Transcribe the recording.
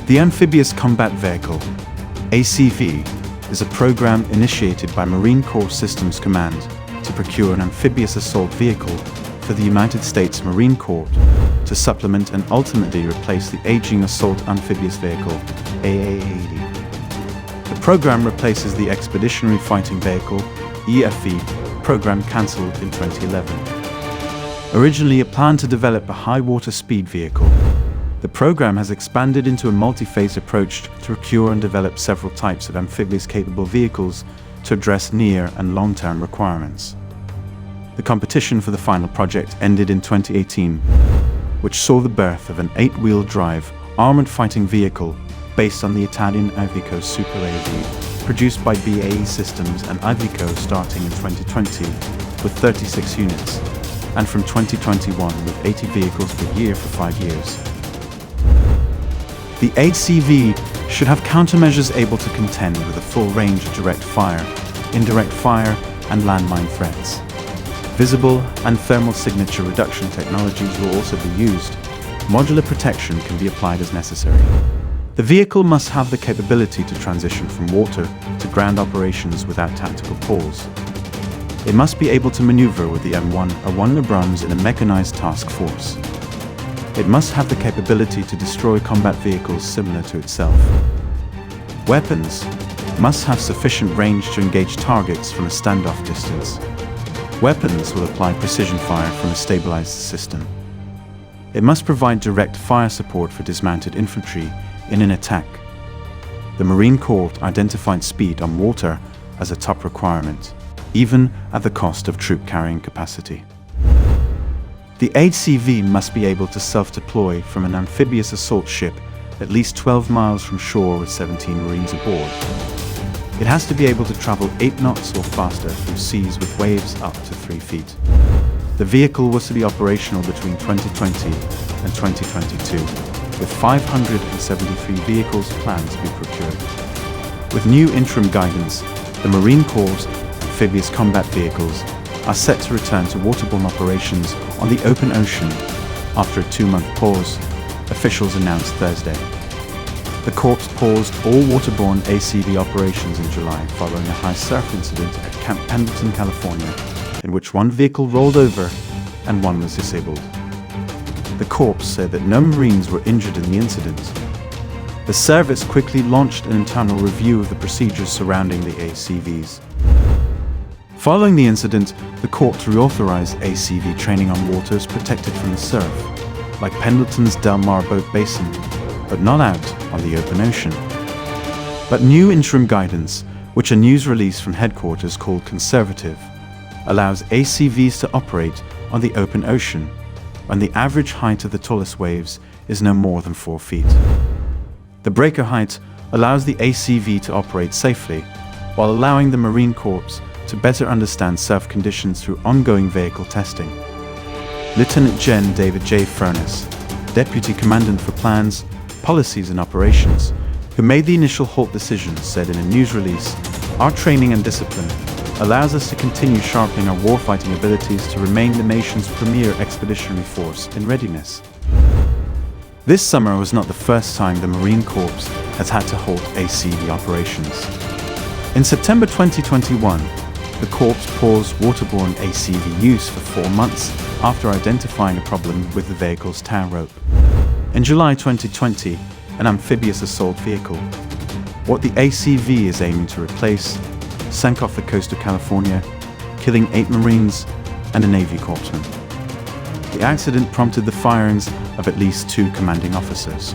The Amphibious Combat Vehicle, ACV, is a program initiated by Marine Corps Systems Command to procure an amphibious assault vehicle for the United States Marine Corps to supplement and ultimately replace the aging Assault Amphibious Vehicle, AA-80. The program replaces the Expeditionary Fighting Vehicle, EFV, program cancelled in 2011. Originally a plan to develop a high-water speed vehicle, the program has expanded into a multi-phase approach to procure and develop several types of amphibious-capable vehicles to address near and long-term requirements. The competition for the final project ended in 2018, which saw the birth of an 8-wheel drive armoured fighting vehicle based on the Italian Iveco SuperAV, produced by BAE Systems and Iveco starting in 2020 with 36 units, and from 2021 with 80 vehicles per year for 5 years. The ACV should have countermeasures able to contend with a full range of direct fire, indirect fire, and landmine threats. Visible and thermal signature reduction technologies will also be used. Modular protection can be applied as necessary. The vehicle must have the capability to transition from water to ground operations without tactical pause. It must be able to maneuver with the M1 or 1 Abrams in a mechanized task force. It must have the capability to destroy combat vehicles similar to itself. Weapons must have sufficient range to engage targets from a standoff distance. Weapons will apply precision fire from a stabilized system. It must provide direct fire support for dismounted infantry in an attack. The Marine Corps identified speed on water as a top requirement, even at the cost of troop carrying capacity. The ACV must be able to self-deploy from an amphibious assault ship at least 12 miles from shore with 17 Marines aboard. It has to be able to travel 8 knots or faster through seas with waves up to 3 feet. The vehicle was to be operational between 2020 and 2022, with 573 vehicles planned to be procured. With new interim guidance, the Marine Corps' amphibious combat vehicles are set to return to waterborne operations on the open ocean after a 2-month pause, officials announced Thursday. The Corps paused all waterborne ACV operations in July following a high surf incident at Camp Pendleton, California, in which 1 vehicle rolled over and 1 was disabled. The Corps said that no Marines were injured in the incident. The service quickly launched an internal review of the procedures surrounding the ACVs. Following the incident, the Corps reauthorized ACV training on waters protected from the surf, like Pendleton's Del Mar Boat Basin, but not out on the open ocean. But new interim guidance, which a news release from headquarters called conservative, allows ACVs to operate on the open ocean when the average height of the tallest waves is no more than 4 feet. The breaker height allows the ACV to operate safely, while allowing the Marine Corps to better understand surf conditions through ongoing vehicle testing. Lieutenant Gen. David J. Furness, Deputy Commandant for Plans, Policies and Operations, who made the initial halt decision, said in a news release, "Our training and discipline allows us to continue sharpening our warfighting abilities to remain the nation's premier expeditionary force in readiness." This summer was not the first time the Marine Corps has had to halt ACV operations. In September 2021, the Corps paused waterborne ACV use for 4 months after identifying a problem with the vehicle's tow rope. In July 2020, an amphibious assault vehicle, what the ACV is aiming to replace, sank off the coast of California, killing 8 Marines and a Navy corpsman. The accident prompted the firings of at least 2 commanding officers.